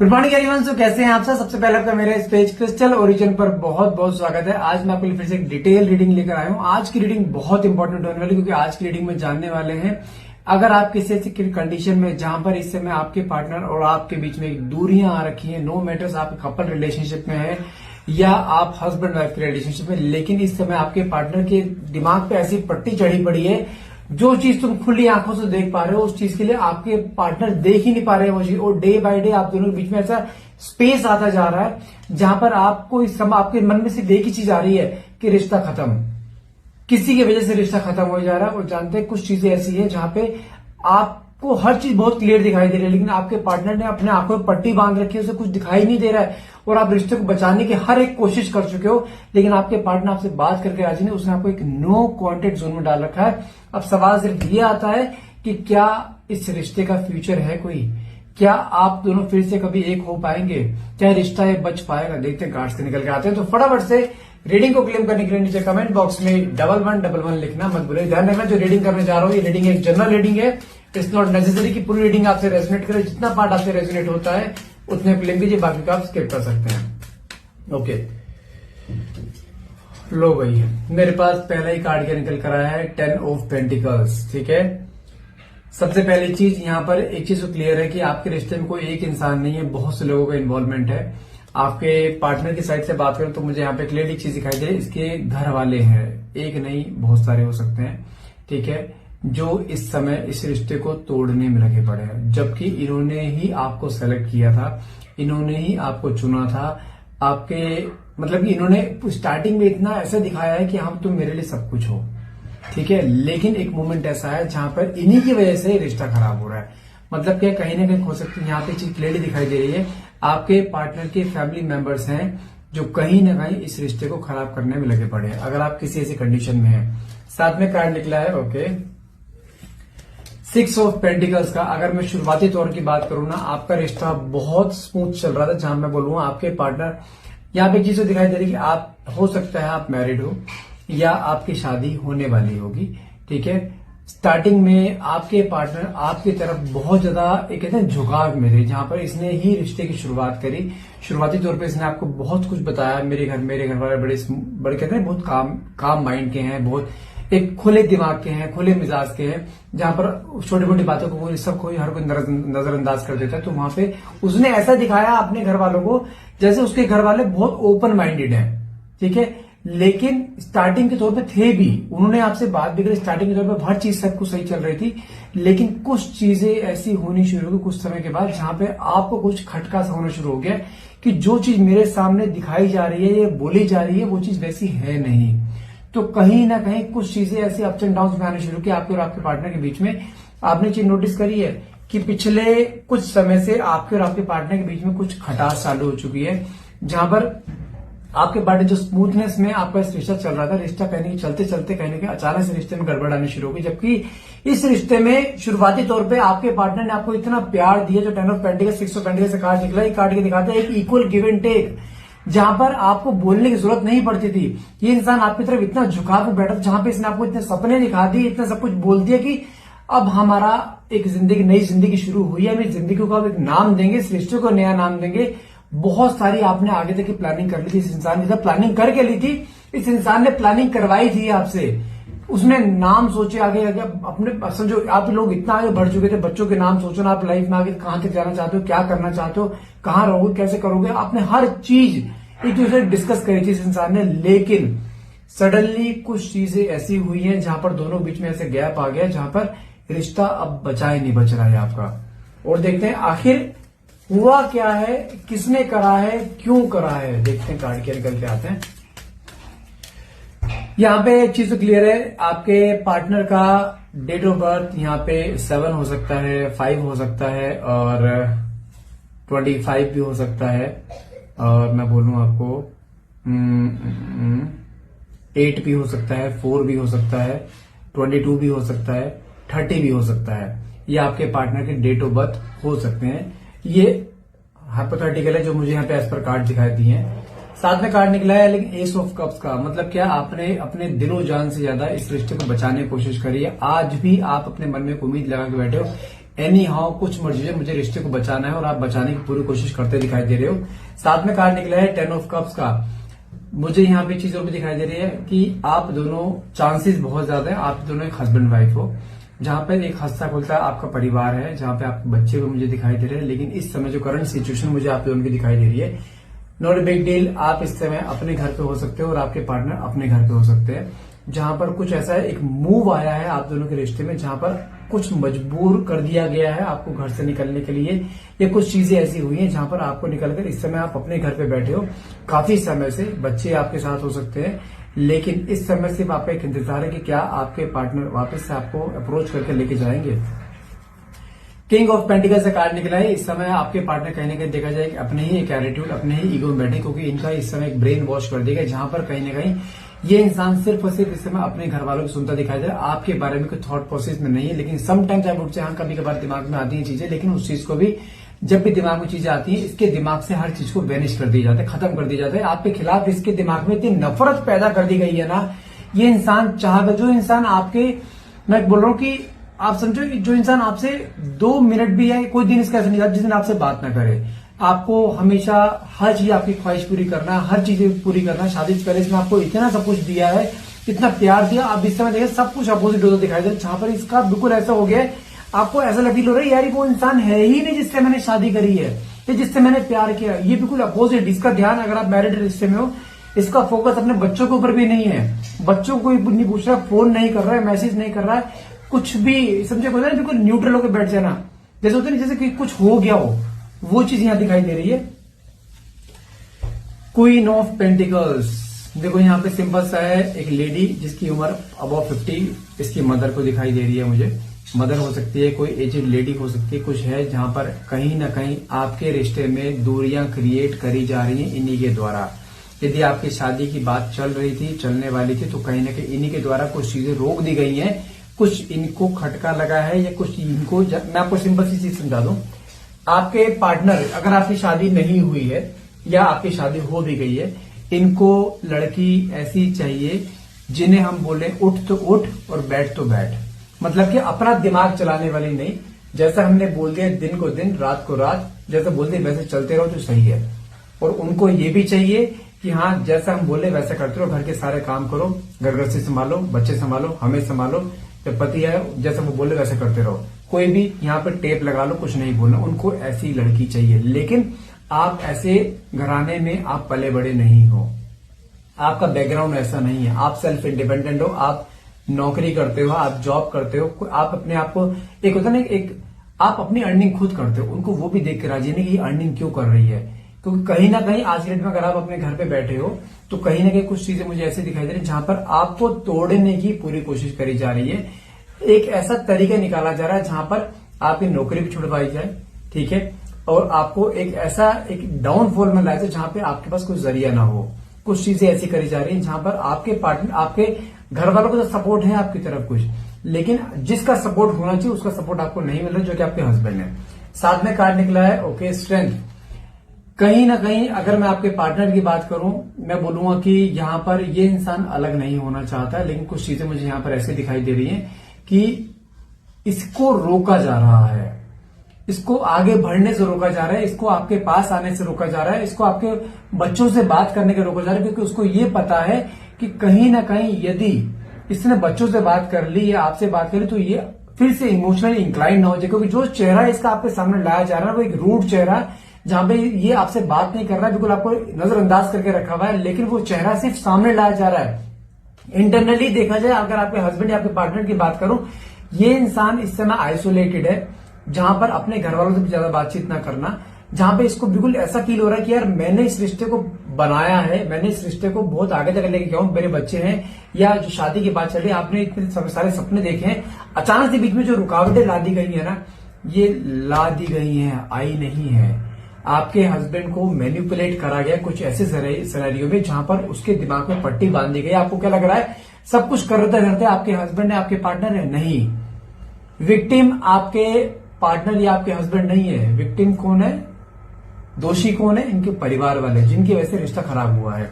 Good morning everyone. सो कैसे हैं आप सब। सबसे पहले आपका मेरे इस पेज क्रिस्टल ओरिजिन पर बहुत बहुत स्वागत है। आज मैं आपके लिए फिर से एक डिटेल रीडिंग लेकर आया हूं। आज की रीडिंग बहुत इंपॉर्टेंट होने वाली, क्योंकि आज की रीडिंग में जानने वाले हैं अगर आप किसी ऐसी कंडीशन में जहां पर इस समय आपके पार्टनर और आपके बीच में एक दूरियां आ रखी हैं, नो मैटर्स आप कपल रिलेशनशिप में है या आप हस्बैंड वाइफ के रिलेशनशिप में, लेकिन इस समय आपके पार्टनर के दिमाग पे ऐसी पट्टी चढ़ी पड़ी है, जो चीज तुम खुली आंखों से देख पा रहे हो उस चीज के लिए आपके पार्टनर देख ही नहीं पा रहे वो चीज, और डे बाय डे आप दोनों के बीच में ऐसा स्पेस आता जा रहा है जहां पर आपको इस समय आपके मन में सिर्फ एक ही चीज आ रही है कि रिश्ता खत्म, किसी की वजह से रिश्ता खत्म हो जा रहा है। और जानते हैं कुछ चीजें ऐसी है जहां पे आपको हर चीज बहुत क्लियर दिखाई दे रही है, लेकिन आपके पार्टनर ने अपने आंखों में पट्टी बांध रखी है, उसे कुछ दिखाई नहीं दे रहा है और आप रिश्ते को बचाने की हर एक कोशिश कर चुके हो, लेकिन आपके पार्टनर आपसे बात करके राजी नहीं, उसने आपको एक नो कॉन्टेक्ट जोन में डाल रखा है। अब सवाल सिर्फ ये आता है कि क्या इस रिश्ते का फ्यूचर है कोई, क्या आप दोनों फिर से कभी एक हो पाएंगे, क्या रिश्ता ये बच पाएगा। देखते हैं कार्ड्स के निकल के आते हैं। तो फटाफट से रीडिंग को क्लेम करने के लिए नीचे कमेंट बॉक्स में 1111 लिखना मत भूलिए। ध्यान रखना जो रीडिंग करने जा रहा हूं ये रीडिंग एक जनरल रीडिंग है, इट्स नॉट नेसेसरी कि पूरी रीडिंग आपसे रेजोनेट करे। जितना पार्ट आपसे रेजोनेट होता है उतने क्लेम कीजिए, बाकी का आप स्किप कर सकते हैं। ओके, लो भाई मेरे पास पहला ही कार्ड क्या निकल कर आया है, 10 ऑफ पेंटिकल्स। ठीक है, सबसे पहली चीज यहां पर एक चीज तो क्लियर है कि आपके रिश्ते में कोई एक इंसान नहीं है, बहुत से लोगों का इन्वॉल्वमेंट है। आपके पार्टनर की साइड से बात करें तो मुझे यहाँ पे क्लियरली चीज दिखाई दे रही है, इसके घर वाले हैं, एक नहीं बहुत सारे हो सकते हैं। ठीक है, जो इस समय इस रिश्ते को तोड़ने में लगे पड़े हैं, जबकि इन्होंने ही आपको सेलेक्ट किया था, इन्होंने ही आपको चुना था। आपके मतलब कि इन्होंने स्टार्टिंग में इतना ऐसा दिखाया है कि हम तुम मेरे लिए सब कुछ हो। ठीक है, लेकिन एक मोमेंट ऐसा है जहां पर इन्हीं की वजह से रिश्ता खराब हो रहा है। मतलब क्या कहीं ना कहीं हो सकती है, यहाँ पे चीज क्लियरली दिखाई दे रही है, आपके पार्टनर के फैमिली मेंबर्स हैं जो कहीं ना कहीं इस रिश्ते को खराब करने में लगे पड़े हैं, अगर आप किसी ऐसी कंडीशन में हैं। साथ में कार्ड निकला है ओके 6 ऑफ पेंटिकल्स का। अगर मैं शुरुआती तौर की बात करूं ना, आपका रिश्ता बहुत स्मूथ चल रहा था, जहां मैं बोलूंगा आपके पार्टनर, यहाँ पे एक चीज तो दिखाई दे रही है कि आप हो सकता है आप मैरिड हो या आपकी शादी होने वाली होगी। ठीक है, स्टार्टिंग में आपके पार्टनर आपकी तरफ बहुत ज्यादा एक कहते हैं झुकाव में थे, जहां पर इसने ही रिश्ते की शुरुआत करी। शुरुआती तौर पे इसने आपको बहुत कुछ बताया, मेरे घर वाले बड़े कहते हैं बहुत काम माइंड के हैं, बहुत एक खुले दिमाग के हैं, खुले मिजाज के हैं, जहां पर छोटी मोटी बातों को हर कोई नजरअंदाज कर देता है। तो वहां पे उसने ऐसा दिखाया अपने घर वालों को जैसे उसके घर वाले बहुत ओपन माइंडेड हैं। ठीक है, लेकिन स्टार्टिंग के तौर पे थे भी, उन्होंने आपसे बात भी करी, स्टार्टिंग के तौर पे हर चीज सब कुछ सही चल रही थी, लेकिन कुछ चीजें ऐसी होनी शुरू हो गई कुछ समय के बाद, जहां पे आपको कुछ खटका सा होना शुरू हो गया कि जो चीज मेरे सामने दिखाई जा रही है या बोली जा रही है वो चीज वैसी है नहीं। तो कहीं ना कहीं कुछ चीजें ऐसी अप्स एंड डाउन में आने शुरू की आपके और आपके पार्टनर के बीच में। आपने चीज नोटिस करी है कि पिछले कुछ समय से आपके और आपके पार्टनर के बीच में कुछ खटास चालू हो चुकी है, जहां पर आपके पार्टनर जो स्मूथनेस में आपका इस रिश्ता चल रहा था, रिश्ता कहने के चलते चलते कहने के अचानक से रिश्ते में गड़बड़ आनी शुरू हो गई। जबकि इस रिश्ते में शुरुआती तौर पे आपके पार्टनर ने आपको इतना प्यार दिया, जो 10 ऑफ पेंटिकल्स 6 ऑफ पेंटिकल्स से कार्ड निकला, ये कार्ड के दिखाते हैं एक इक्वल गिव एंड टेक, जहां पर आपको बोलने की जरूरत नहीं पड़ती थी। ये इंसान आपकी तरफ इतना झुका कर बैठा था, जहां पे इसने आपको इतने सपने दिखा दिए, इतना सब कुछ बोल दिया कि अब हमारा एक जिंदगी, नई जिंदगी शुरू हुई है, हम इस जिंदगी को अब एक नाम देंगे, इस रिश्ते को नया नाम देंगे। बहुत सारी आपने आगे तक की प्लानिंग कर ली थी, इस इंसान ने जब प्लानिंग करके ली थी, इस इंसान ने प्लानिंग करवाई थी आपसे, उसने नाम सोचे आगे आगे अपने, असल जो आप लोग इतना आगे बढ़ चुके थे, बच्चों के नाम सोचो ना, आप लाइफ में आगे कहां तक जाना चाहते हो, क्या करना चाहते हो, कहां रहोगे, कैसे करोगे, आपने हर चीज एक दूसरे डिस्कस करी थी इस इंसान ने। लेकिन सडनली कुछ चीजें ऐसी हुई हैं जहां पर दोनों बीच में ऐसे गैप आ गया, जहां पर रिश्ता अब बचा ही नहीं बच रहा है आपका। और देखते हैं आखिर हुआ क्या है, किसने करा है, क्यों करा है। देखते हैं कार्ड क्या निकल के आते हैं। यहाँ पे एक चीज तो क्लियर है, आपके पार्टनर का डेट ऑफ बर्थ यहाँ पे 7 हो सकता है, 5 हो सकता है और 25 भी हो सकता है, और मैं बोलूं आपको 8 भी हो सकता है, 4 भी हो सकता है, 22 भी हो सकता है, 30 भी हो सकता है। ये आपके पार्टनर के डेट ऑफ बर्थ हो सकते हैं। ये हाइपोथेटिकल है जो मुझे यहाँ पे एज पर कार्ड दिखाई दिए हैं। साथ में कार्ड निकला है लेकिन एस ऑफ कप्स का, मतलब क्या आपने अपने दिलो जान से ज्यादा इस रिश्ते को बचाने की कोशिश करी है। आज भी आप अपने मन में एक उम्मीद लगा के बैठे हो, एनी हाउ कुछ मर्जी है, मुझे रिश्ते को बचाना है और आप बचाने की पूरी कोशिश करते दिखाई दे रहे हो। साथ में कार्ड निकला है 10 ऑफ कप्स का। मुझे यहाँ पे चीज और भी दिखाई दे रही है कि आप दोनों चांसेस बहुत ज्यादा है, आप दोनों एक हस्बैंड वाइफ हो, जहां पर एक हंसता खुलता आपका परिवार है, जहां पे आपके बच्चे भी मुझे दिखाई दे रहे हैं। लेकिन इस समय जो करंट सिचुएशन मुझे आप दोनों की दिखाई दे रही है, नॉट ए बिग डील। आप इस समय अपने घर पे हो सकते हो और आपके पार्टनर अपने घर पे हो सकते हैं, जहां पर कुछ ऐसा है, एक मूव आया है आप दोनों के रिश्ते में, जहां पर कुछ मजबूर कर दिया गया है आपको घर से निकलने के लिए, या कुछ चीजें ऐसी हुई हैं जहां पर आपको निकलकर इस समय आप अपने घर पे बैठे हो काफी समय से। बच्चे आपके साथ हो सकते हैं, लेकिन इस समय सिर्फ आपका एक इंतजार है कि क्या आपके पार्टनर वापस से आपको अप्रोच करके लेके जाएंगे। किंग ऑफ पेंटिकल्स का कार्ड निकला है। इस समय आपके पार्टनर कहीं ना कहीं देखा जाए अपने ही एक एटीट्यूड, अपने ही ईगो में बैठे, क्योंकि इनका इस समय एक ब्रेन वॉश कर देगा, जहां पर कहीं ना कहीं ये इंसान सिर्फ और सिर्फ इस समय अपने घर वालों की सुनता दिखाई दे रहा है, आपके बारे में कोई थॉट प्रोसेस में नहीं है। लेकिन समटाइम्स आई वुड से हाँ, कभी कभार दिमाग में आती है चीजें, लेकिन उस चीज को भी, जब भी दिमाग में चीजें आती है, इसके दिमाग से हर चीज को वेनिश कर दिया जाता है, खत्म कर दिया जाता है। आपके खिलाफ इसके दिमाग में इतनी नफरत पैदा कर दी गई है ना, ये इंसान चाहता, जो इंसान आपके, मैं बोल रहा हूं कि आप समझो, जो इंसान आपसे 2 मिनट भी है, कोई दिन इसका ऐसा नहीं था जिस दिन आपसे बात ना करे, आपको हमेशा हर चीज आपकी ख्वाहिश पूरी करना, हर चीज पूरी करना। शादी से पहले इसने आपको इतना सब कुछ दिया है, इतना प्यार दिया, आप इस समय देखिए सब कुछ अपोजिट होता दिखाई दे रहा है, जहां पर इसका बिल्कुल ऐसा हो गया है, आपको ऐसा फील हो रहा है यार वो इंसान है ही नहीं जिससे मैंने शादी करी है, या जिससे मैंने प्यार किया। ये बिल्कुल अपोजिट। इसका ध्यान, अगर आप मैरिड रिश्ते में हो, इसका फोकस अपने बच्चों के ऊपर भी नहीं है, बच्चों को नहीं पूछ रहा, फोन नहीं कर रहा है, मैसेज नहीं कर रहा है, कुछ भी समझे, बिल्कुल न्यूट्रल होकर बैठ जाना, जैसे होता है जैसे कि कुछ हो गया हो, वो चीज यहां दिखाई दे रही है। क्वीन ऑफ पेंटिकल्स, देखो यहाँ पे सिंपल सा है, एक लेडी जिसकी उम्र अबव 50, इसकी मदर को दिखाई दे रही है मुझे। मदर हो सकती है, कोई एजेड लेडी हो सकती है, कुछ है जहां पर कहीं ना कहीं आपके रिश्ते में दूरियां क्रिएट करी जा रही हैं इन्हीं के द्वारा। यदि आपकी शादी की बात चल रही थी, चलने वाली थी, तो कहीं ना कहीं इन्हीं के द्वारा कुछ चीजें रोक दी गई हैं, कुछ इनको खटका लगा है, या कुछ इनको, मैं आपको सिंपल सी चीज समझा दूं। आपके पार्टनर, अगर आपकी शादी नहीं हुई है या आपकी शादी हो भी गई है, इनको लड़की ऐसी चाहिए जिन्हें हम बोले उठ तो उठ और बैठ तो बैठ, मतलब कि अपना दिमाग चलाने वाली नहीं। जैसा हमने बोल दिया दिन को दिन, रात को रात, जैसा बोल दिया वैसे चलते रहो तो सही है। और उनको ये भी चाहिए कि हाँ, जैसा हम बोले वैसा करते रहो, घर के सारे काम करो, घर गृहस्थी संभालो, बच्चे संभालो, हमें संभालो, जब पति है जैसा वो बोले वैसा करते रहो, कोई भी यहाँ पे टेप लगा लो, कुछ नहीं बोलना। उनको ऐसी लड़की चाहिए, लेकिन आप ऐसे घराने में आप पले बड़े नहीं हो, आपका बैकग्राउंड ऐसा नहीं है, आप सेल्फ इंडिपेंडेंट हो, आप नौकरी करते हो, आप जॉब करते हो, आप अपने आप को, एक होता है ना, एक आप अपनी अर्निंग खुद करते हो। उनको वो भी देख के राजी नहीं कि ये अर्निंग क्यों कर रही है, क्योंकि कहीं ना कहीं आज के डेट में अगर आप अपने घर पे बैठे हो, तो कहीं ना कहीं कुछ चीजें मुझे ऐसी दिखाई दे रही है जहां पर आपको तोड़ने की पूरी कोशिश करी जा रही है। एक ऐसा तरीका निकाला जा रहा है जहां पर आपकी नौकरी भी छुड़वाई जाए, ठीक है, और आपको एक ऐसा एक डाउनफॉल में लाया जाए जहां पे आपके पास कोई जरिया ना हो। कुछ चीजें ऐसी करी जा रही है जहां पर आपके पार्टनर, आपके घर वालों को तो सपोर्ट है आपकी तरफ कुछ, लेकिन जिसका सपोर्ट होना चाहिए उसका सपोर्ट आपको नहीं मिल रहा, जो कि आपके हस्बैंड है। साथ में कार्ड निकला है ओके स्ट्रेंथ। कहीं ना कहीं अगर मैं आपके पार्टनर की बात करूं, मैं बोलूंगा कि यहां पर ये इंसान अलग नहीं होना चाहता है, लेकिन कुछ चीजें मुझे यहां पर ऐसे दिखाई दे रही हैं कि इसको रोका जा रहा है, इसको आगे बढ़ने से रोका जा रहा है, इसको आपके पास आने से रोका जा रहा है, इसको आपके बच्चों से बात करने के रोका जा रहा है, क्योंकि उसको ये पता है कि कहीं ना कहीं यदि इसने बच्चों से बात कर ली या आपसे बात कर ली, तो ये फिर से इमोशनली इंक्लाइन ना हो जाए, क्योंकि जो चेहरा इसका आपके सामने लाया जा रहा है वो एक रूड चेहरा, जहां पे ये आपसे बात नहीं कर रहा है, बिल्कुल आपको नजरअंदाज करके रखा हुआ है, लेकिन वो चेहरा सिर्फ सामने लाया जा रहा है। इंटरनली देखा जाए, अगर आपके हस्बैंड या आपके पार्टनर की बात करूं, ये इंसान इस समय आइसोलेटेड है, जहां पर अपने घर वालों से भी ज्यादा बातचीत ना करना, जहां पे इसको बिल्कुल ऐसा फील हो रहा है कि यार मैंने इस रिश्ते को बनाया है, मैंने इस रिश्ते को बहुत आगे तक लेके गया हूं, मेरे बच्चे हैं, या जो शादी की बात चल रही है, आपने इतने सारे सपने देखे हैं, अचानक से बीच में जो रुकावटें ला दी गई है ना, ये ला दी गई है, आई नहीं है। आपके हस्बैंड को मैनिपुलेट करा गया कुछ ऐसे सिनेरियो में जहां पर उसके दिमाग में पट्टी बांध दी गई। आपको क्या लग रहा है सब कुछ करते करते आपके हस्बैंड है, आपके पार्टनर है? नहीं, विक्टिम आपके पार्टनर या आपके हस्बैंड नहीं है। विक्टिम कौन है, दोषी कौन है? इनके परिवार वाले, जिनकी वजह से रिश्ता खराब हुआ है।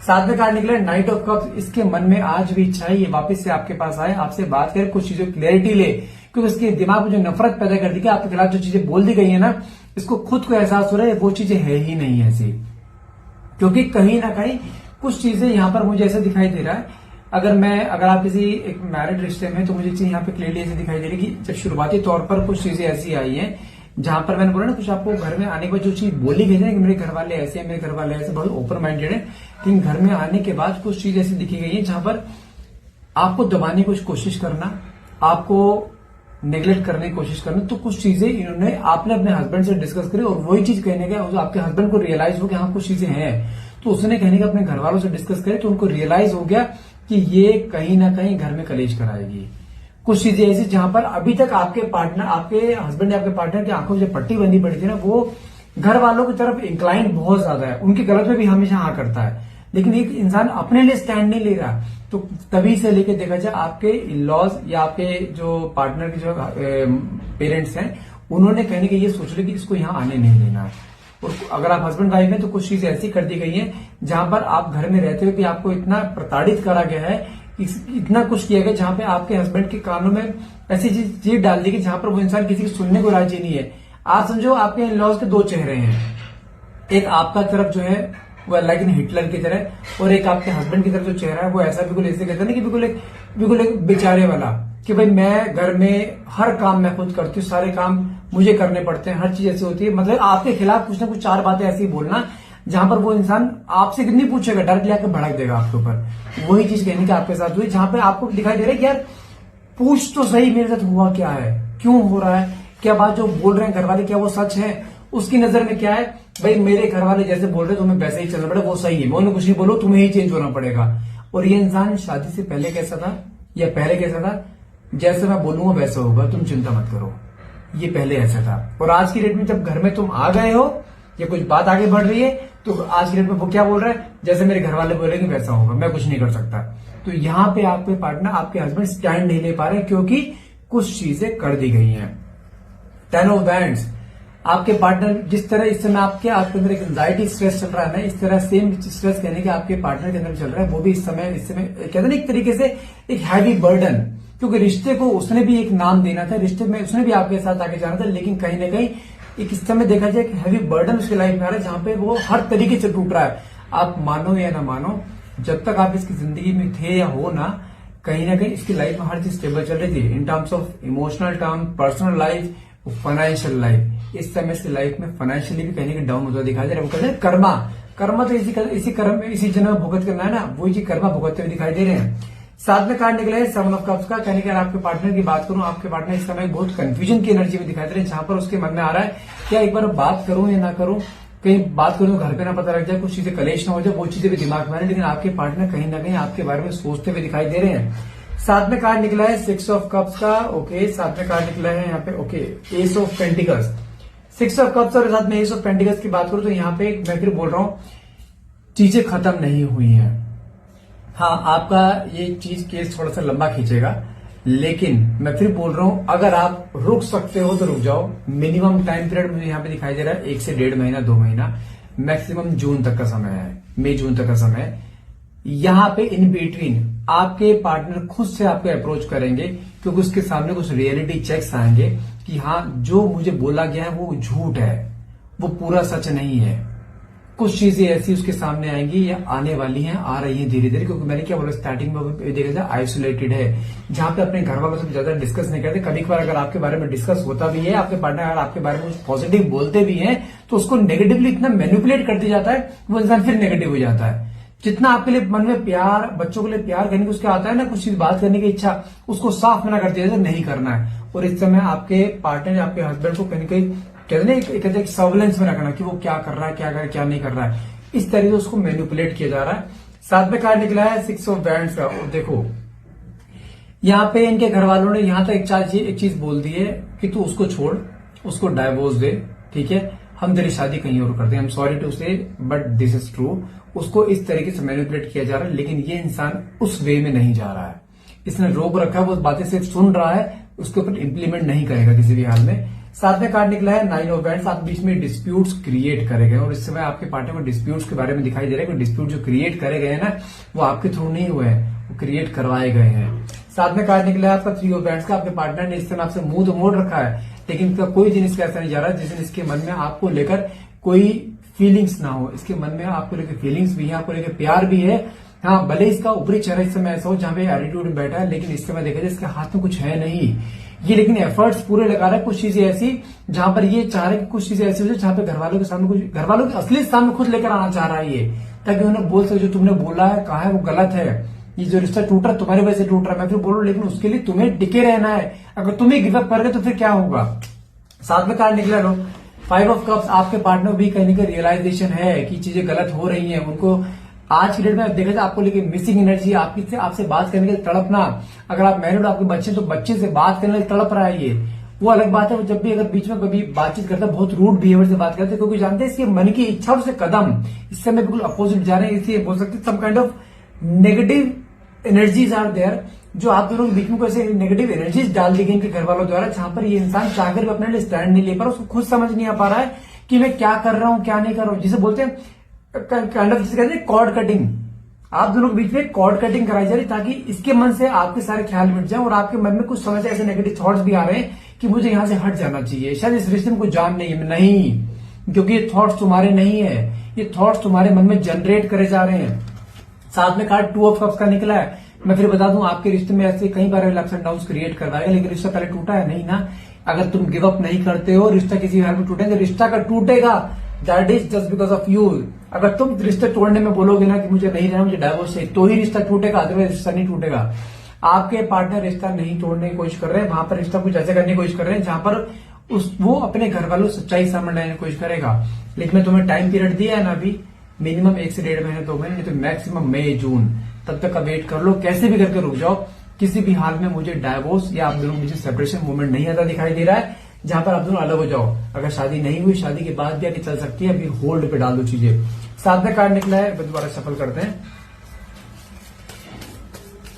साथ में कार्ड निकले नाइट ऑफ कप्स। इसके मन में आज भी इच्छा है ये वापस से आपके पास आए, आपसे बात करे, कुछ चीजों की क्लैरिटी ले क्योंकि इसके दिमाग में जो नफरत पैदा कर दी कि आपके खिलाफ जो चीजें बोल दी गई है ना, इसको खुद को एहसास हो रहा है वो चीजें है ही नहीं ऐसी। क्योंकि कहीं ना कहीं कुछ चीजें यहाँ पर मुझे ऐसा दिखाई दे रहा है, अगर आप किसी एक मैरिड रिश्ते में, तो मुझे चीज यहाँ पे क्लियरली ऐसे दिखाई दे रही है कि जब शुरुआती तौर पर कुछ चीजें ऐसी आई हैं जहां पर मैंने बोला ना, कुछ आपको घर में आने के बाद जो चीज बोली गई है कि मेरे घर वाले ऐसे हैं, मेरे घर वाले ऐसे, बहुत ओपन माइंडेड है, लेकिन घर में आने के बाद कुछ चीज ऐसी दिखी गई है जहां पर आपको दबाने की कोशिश करना, आपको नेग्लेक्ट करने की कोशिश करना। तो कुछ चीजें आपने अपने हस्बैंड से डिस्कस करी और वही चीज कहने का आपके हस्बैंड को रियलाइज हो कि हाँ कुछ चीजें हैं, तो उसने कहने का अपने घर वालों से डिस्कस करे, तो उनको रियलाइज हो गया कि ये कहीं ना कहीं घर में कलेश कराएगी। कुछ चीजें ऐसी जहां पर अभी तक आपके पार्टनर, आपके हस्बैंड या आपके पार्टनर की आंखों में जो पट्टी बंदी पड़ी थी ना, वो घर वालों की तरफ इंक्लाइंड बहुत ज्यादा है, उनकी गलत में भी हमेशा हाँ करता है, लेकिन एक इंसान अपने लिए स्टैंड नहीं ले रहा। तो तभी से लेके देखा जाए आपके इन-लॉज या आपके जो पार्टनर के जो पेरेंट्स हैं, उन्होंने कहने के ये सोच लिया कि इसको यहाँ आने नहीं देना है। और अगर आप हस्बैंड वाइफ हैं तो कुछ चीजें ऐसी कर दी गई हैं जहां पर आप घर में रहते हुए भी आपको इतना प्रताड़ित करा गया है, इतना कुछ किया गया जहां पे आपके हस्बैंड के कानों में ऐसी चीज डाल दी गई जहां पर वो इंसान किसी की सुनने को राजी नहीं है। आप समझो आपके इन-लॉज के दो चेहरे हैं, एक आपका तरफ जो है वो लाइक इन हिटलर की तरह, और एक आपके हस्बैंड की तरफ जो चेहरा है वो ऐसा बिल्कुल ऐसे कहते हैं ना कि बिल्कुल एक बेचारे वाला, कि भाई मैं घर में हर काम मैं खुद करती हूँ, सारे काम मुझे करने पड़ते हैं, हर चीज ऐसी होती है। मतलब आपके खिलाफ कुछ ना कुछ चार बातें ऐसी बोलना जहां पर वो इंसान आपसे कितनी पूछेगा, डायरेक्टली आकर भड़क देगा आपके ऊपर। वही चीज कहने की आपके साथ हुई, जहां पर आपको दिखाई दे रहा है कि यार पूछ तो सही मेरे साथ हुआ क्या है, क्यों हो रहा है, क्या बात जो बोल रहे हैं घर वाले क्या वो सच है। उसकी नजर में क्या है, भाई मेरे घर वाले जैसे बोल रहे तुम्हें वैसे ही चलना पड़ेगा, वो सही है, मैं उन्हें कुछ नहीं बोलूं, तुम्हें ही चेंज होना पड़ेगा। और ये इंसान शादी से पहले कैसा था या पहले कैसा था, जैसे मैं बोलूंगा वैसा होगा, तुम चिंता मत करो, ये पहले ऐसा था। और आज की डेट में जब घर में तुम आ गए हो या कुछ बात आगे बढ़ रही है, तो आज की डेट में वो क्या बोल रहा है, जैसे मेरे घर वाले बोलेंगे वैसा होगा, मैं कुछ नहीं कर सकता। तो यहाँ पे आपके पार्टनर, आपके हस्बैंड स्टैंड नहीं ले पा रहे क्योंकि कुछ चीजें कर दी गई हैं। 10 ऑफ वैंड्स, आपके पार्टनर जिस तरह इस समय आपके अंदर एक एंजाइटी स्ट्रेस चल रहा है ना, इस तरह सेम स्ट्रेस कहने के आपके पार्टनर के अंदर चल रहा है, वो भी इस समय कहते हैं ना एक तरीके से एक हैवी बर्डन, क्योंकि रिश्ते को उसने भी एक नाम देना था, रिश्ते में उसने भी आपके साथ आगे जाना था, लेकिन कहीं ना कहीं एक इस समय देखा जाए एक हैवी बर्डन उसकी लाइफ में आ रहा है जहां पे वो हर तरीके से टूट रहा है। आप मानो या ना मानो, जब तक आप इसकी जिंदगी में थे या हो ना कहीं इसकी लाइफ में हर चीज स्टेबल चल रही थी, in terms of emotional term, personal life, financial life. इस समय इसकी लाइफ में फाइनेंशियली भी कहने के डाउन होता दिखाई दे रहा है। वो कहते हैं कर्मा तो इसी जन्म में भुगत करना है ना, वही चीज कर्मा भुगतते हुए दिखाई दे रहे हैं। साथ में कार्ड निकला है 7 ऑफ कप्स का, कहने के आपके पार्टनर की बात करूं, आपके पार्टनर इस समय बहुत कंफ्यूजन की एनर्जी में दिखाई दे रहे हैं, जहां पर उसके मन में आ रहा है क्या एक बार बात करूं या ना करूं, कहीं बात करूं घर पे ना पता लग जाए, कुछ चीजें कलेश ना हो जाए, वो चीजें भी दिमाग में आ रही है। लेकिन आपके पार्टनर कहीं ना कहीं आपके बारे में सोचते हुए दिखाई दे रहे हैं। साथ में कार्ड निकला है 6 ऑफ कप्स का, ओके। साथ में कार्ड निकला है यहाँ पे, okay, S of pentacles. 6 of cups और साथ में एस ऑफ पेंटिकल्स की बात करूं तो यहाँ पे मैं फिर बोल रहा हूं चीजें खत्म नहीं हुई हैं। हाँ, आपका ये चीज केस थोड़ा सा लंबा खींचेगा, लेकिन मैं फिर बोल रहा हूं अगर आप रुक सकते हो तो रुक जाओ। मिनिमम टाइम पीरियड मुझे यहाँ पे दिखाई दे रहा है 1 से 1.5 महीना, 2 महीना, मैक्सिमम जून तक का समय है, मई जून तक का समय है। यहाँ पे इन बिटवीन आपके पार्टनर खुद से आपको अप्रोच करेंगे, क्योंकि उसके सामने कुछ रियलिटी चेक्स आएंगे कि हाँ जो मुझे बोला गया है वो झूठ है, वो पूरा सच नहीं है। कुछ चीजें ऐसी उसके सामने आएंगी या आने वाली हैं, आ रही हैं धीरे धीरे, क्योंकि मैंने क्या बोला स्टार्टिंग में देखा जाए आइसोलेटेड है, जहां पे अपने घर वालों से ज्यादा डिस्कस नहीं करते। कभी कभार अगर आपके बारे में डिस्कस होता भी है, आपके पार्टनर अगर आपके बारे में कुछ पॉजिटिव बोलते भी हैं, तो उसको नेगेटिवली इतना मैनिपुलेट कर दिया जाता है, वो इंसान फिर नेगेटिव हो जाता है। जितना आपके लिए मन में प्यार, बच्चों के लिए प्यार करने को उसके आता है ना, कुछ चीज बात करने की इच्छा, उसको साफ मना कर दिया जाए नहीं करना है। और इस समय आपके पार्टनर, आपके हस्बैंड को कहीं कहते हैं एक सर्विलेंस में रखना कि वो क्या कर रहा है, क्या कर रहा है, क्या नहीं कर रहा है, इस तरीके से उसको मैनिपुलेट किया जा रहा है। साथ में कार्ड निकला है 6 ऑफ वैंड्स का। और देखो यहाँ पे इनके घर वालों ने यहाँ तक एक चीज बोल दी है कि तू उसको छोड़, उसको डाइवोर्स दे, ठीक है, हम तेरी शादी कहीं और करते हैं, आई एम सॉरी टू से बट दिस इज ट्रू। उसको इस तरीके से मैनिपुलेट किया जा रहा है, लेकिन ये इंसान उस वे में नहीं जा रहा है, इसने रोक रखा है, वो बातें सिर्फ सुन रहा है, उसके ऊपर इंप्लीमेंट नहीं करेगा किसी भी हाल में। साथ में कार्ड निकला है 9 ऑफ वैंड्स, आप बीच में डिस्प्यूट्स क्रिएट करे गए, और इस समय आपके पार्टनर को डिस्प्यूट्स के बारे में दिखाई दे रहा है कि डिस्प्यूट जो क्रिएट करे गए हैं ना, वो आपके थ्रू नहीं हुए हैं, वो क्रिएट करवाए गए हैं। साथ में कार्ड निकला है आपका 3 ऑफ हैंड्स का। आपके पार्टनर ने इस समय आपसे मुंह तो मोड़ रखा है, लेकिन इसका कोई दिन इसका ऐसा नहीं जा रहा जिस दिन इसके मन में आपको लेकर कोई फीलिंग्स ना हो। इसके मन में आपको लेकर फीलिंग्स भी है, आपको लेकर प्यार भी है। हाँ, भले इसका ऊपरी चेहरा इस समय ऐसा हो जहां पे एटीट्यूड में बैठा है, लेकिन इस समय देखा जाए इसके हाथ में कुछ है नहीं ये, लेकिन एफर्ट्स पूरे लगा रहा है। कुछ चीजें ऐसी जहां पर ये चाह रहे कि कुछ चीजें ऐसी हो जाए जहां पे घर वालों के सामने कुछ, घर वालों के असली सामने खुद लेकर आना चाह रहा है ये, ताकि उन्हें बोल सके जो तुमने बोला है कहा है वो गलत है, ये जो रिश्ता टूट रहा तुम्हारी वजह से टूट रहा है। मैं फिर बोलूं, लेकिन उसके लिए तुम्हें टिके रहना है। अगर तुम ही गिवअप कर गए तो फिर क्या होगा। साथ में कार्ड निकला लो 5 ऑफ कप्स। आपके पार्टनर भी कहीं ना कहीं रियलाइजेशन है कि चीजें गलत हो रही हैं उनको। आज की डेट में देखा जाए आपको लेके मिसिंग एनर्जी, आपसे बात करने के लिए तड़पना। अगर आप मैरिड हो, आपके बच्चे, तो बच्चे से बात करने के लिए तड़प रहा है ये, वो अलग बात है। वो जब भी अगर बीच में कभी बातचीत करता है बहुत रूड बिहेवियर से बात करते हैं, क्योंकि जानते हैं इसके मन की इच्छा और उसके कदम इस समय बिल्कुल अपोजिट जा रहे हैं। इसलिए बोल सकते some kind of negative energies are there, जो आप दोनों के बीच में ऐसे नेगेटिव एनर्जीज डाल दी गई इनके घर वालों द्वारा, जहां पर ये इंसान चाहकर भी अपने लिए स्टैंड नहीं ले पा रहा। उसको खुद समझ नहीं आ पा रहा है कि मैं क्या कर रहा हूं क्या नहीं कर रहा हूं। जिसे बोलते हैं काइंड ऑफ जिसे कहते हैं कॉर्ड कटिंग। आप दोनों के बीच में कॉर्ड कटिंग कराई जा रही ताकि इसके मन से आपके सारे ख्याल मिट जाए और आपके मन में कुछ समय से ऐसे नेगेटिव थॉट्स भी आ रहे हैं कि मुझे यहां से हट जाना चाहिए, शायद इस रिश्ते में कुछ जान नहीं, क्योंकि ये थॉट्स तुम्हारे नहीं है, ये थॉट्स तुम्हारे मन में जनरेट करे जा रहे हैं। साथ में कार्ड 2 ऑफ कप्स का निकला है। मैं फिर बता दूं, आपके रिश्ते में ऐसे कई बार अप्स एंड डाउन्स क्रिएट करवाएगा, लेकिन रिश्ता पहले टूटा है नहीं ना। अगर तुम गिव अप नहीं करते हो, रिश्ता किसी हाल में टूटेगा, रिश्ता का टूटेगा that is just because of you. अगर तुम रिश्ते तोड़ने में बोलोगे ना कि मुझे नहीं रहना, मुझे डाइवोर्स चाहिए, तो ही रिश्ता टूटेगा, अदरवाइज रिश्ता नहीं टूटेगा। आपके पार्टनर रिश्ता नहीं तोड़ने की कोशिश कर रहे हैं, वहां पर रिश्ता कुछ ऐसे करने की कोशिश कर रहे हैं जहां पर वो अपने घर वालों सच्चाई सामने लाने की कोशिश करेगा। लेकिन मैं तुम्हें टाइम पीरियड दिया है ना अभी, मिनिमम 1 से 1.5 महीने 2 महीने, नहीं तो मैक्सिमम मई जून तब तक का वेट कर लो। कैसे भी करके रुक जाओ, किसी भी हाल में मुझे डाइवोर्स या आप दोनों के बीच सेपरेशन मूवमेंट नहीं आता दिखाई दे रहा है जहां पर आप दोनों अलग हो जाओ। अगर शादी नहीं हुई, शादी के बाद भी आगे चल सकती है, अभी होल्ड पे डाल दो चीजें। साथ में कार्ड निकला है, दोबारा सफल करते हैं।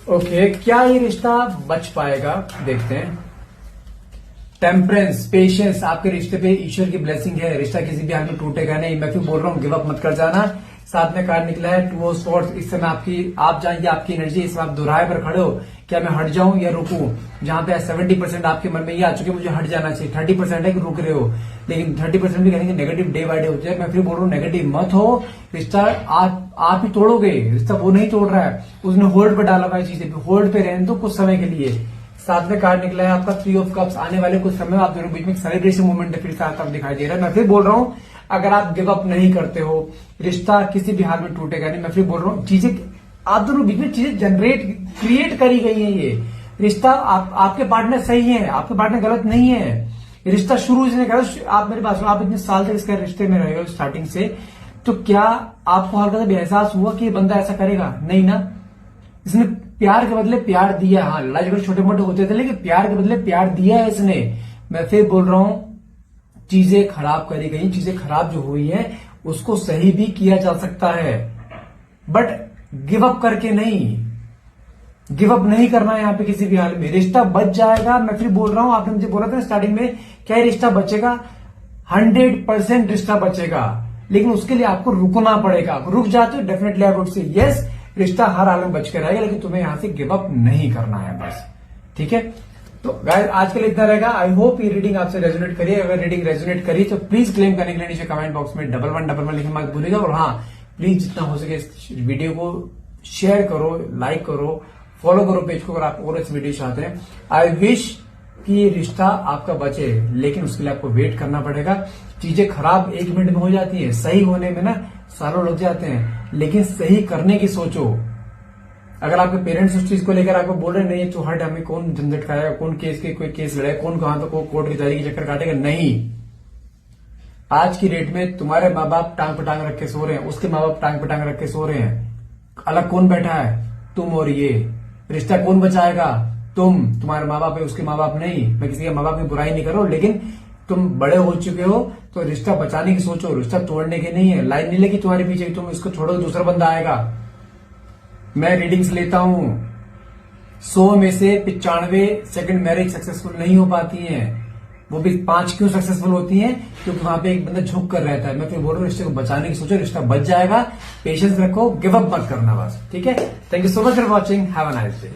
ओके, क्या ये रिश्ता बच पाएगा, देखते हैं। टेम्परेंस, पेशेंस, आपके रिश्ते पे ईश्वर की ब्लेसिंग है, रिश्ता किसी भी हाल में टूटेगा नहीं। मैं क्यों बोल रहा हूँ गिव अप मत कर जाना। साथ में कार्ड निकला है 2 ऑफ स्वॉर्ड्स। इस समय आप जानिए आपकी एनर्जी, इस समय आप दोराहे पर खड़े हो, क्या मैं हट जाऊं या रुकूं। जहां पे 70% आपके मन में ये आ चुके मुझे हट जाना चाहिए, 30% है कि रुक रहे हो, लेकिन 30% भी कहेंगे नेगेटिव डे बाय डे होते हैं। मैं फिर बोल रहा हूँ नेगेटिव मत हो, रिश्ता आप ही तोड़ोगे, रिश्ता वो नहीं तोड़ रहा है, उसने होल्ड पे डाला हुआ है चीजें, होल्ड पे रहने दो कुछ समय के लिए। साथ में कार्ड निकला है आपका 3 ऑफ कप्स। आने वाले कुछ समय में आप दोनों के बीच में सेलिब्रेशन मूवमेंट फिर से आता दिखाई दे रहा है। मैं फिर बोल रहा हूं, अगर आप गिव अप नहीं करते हो, रिश्ता किसी भी हाल में टूटेगा नहीं। मैं फिर बोल रहा हूँ, चीजें आप दोनों बीच में चीजें क्रिएट करी गई है। ये रिश्ता आपके पार्टनर सही है, आपके पार्टनर गलत नहीं है। रिश्ता शुरू इसने कहा, आप मेरे पास आप इतने साल तक इसके रिश्ते में रहे हो स्टार्टिंग से, तो क्या आपको हल्का सा भी एहसास हुआ कि ये बंदा ऐसा करेगा? नहीं ना। इसने प्यार के बदले प्यार दिया। हाँ, लड़ाई झगड़े छोटे मोटे होते थे, लेकिन प्यार के बदले प्यार दिया है इसने। मैं फिर बोल रहा हूं, चीजें खराब करी गई, चीजें खराब जो हुई है उसको सही भी किया जा सकता है, बट गिव अप करके नहीं। गिव अप नहीं करना है यहाँ पे किसी भी हाल में। रिश्ता बच जाएगा। मैं फिर बोल रहा हूं, आपने मुझे बोला था स्टार्टिंग में, क्या रिश्ता बचेगा? 100% रिश्ता बचेगा, लेकिन उसके लिए आपको रुकना पड़ेगा। रुक जाते हो definitely I would say yes, रिश्ता हर हाल में बच के रहेगा, लेकिन तुम्हें यहां से गिव अप नहीं करना है बस। ठीक है, तो गाइस आज के लिए इतना रहेगा। आई होप ये रीडिंग आपसे रेजोनेट करी। अगर रीडिंग रेजोनेट करी तो प्लीज क्लेम करने के लिए नीचे कमेंट बॉक्स में 1111 लिखना मत भूलिएगा। और हाँ, प्लीज जितना हो सके इस वीडियो को शेयर करो, लाइक करो, फॉलो करो पेज को अगर आप और इस वीडियो चाहते हैं। आई विश कि ये रिश्ता आपका बचे, लेकिन उसके लिए आपको वेट करना पड़ेगा। चीजें खराब 1 मिनट में हो जाती है, सही होने में ना सालों लग जाते हैं, लेकिन सही करने की सोचो। अगर आपके पेरेंट्स उस चीज को लेकर आपको बोल रहे नहीं तो हट, हमें कौन झंझट खाएगा, कौन कोई केस लड़ाएगा, कौन कहां तो कोर्ट कचहरी की चक्कर काटेगा, नहीं। आज की डेट में तुम्हारे माँ बाप टांग पे टांग रख के सो रहे हैं, उसके माँ बाप टांग पे टांग रख के सो रहे हैं। अलग कौन बैठा है? तुम और ये। रिश्ता कौन बचाएगा? तुम्हारे माँ बाप है, उसके माँ बाप नहीं। मैं किसी के माँ बाप की बुराई नहीं कर रहा हूं, लेकिन तुम बड़े हो चुके हो तो रिश्ता बचाने की सोचो, रिश्ता तोड़ने की नहीं है। लाइन नहीं लगी तुम्हारे पीछे, तुम इसको छोड़ो दूसरा बंदा आएगा। मैं रीडिंग्स लेता हूं, 100 में से 95 सेकंड मैरिज सक्सेसफुल नहीं हो पाती हैं। वो भी 5 क्यों सक्सेसफुल होती हैं? क्योंकि वहां पे एक बंदा झुक कर रहता है। मैं फिर बोल रहा हूँ, रिश्ते को बचाने की सोचो, रिश्ता बच जाएगा। पेशेंस रखो, गिव अप मत करना बस। ठीक है, thank you so much for watching, have a nice day.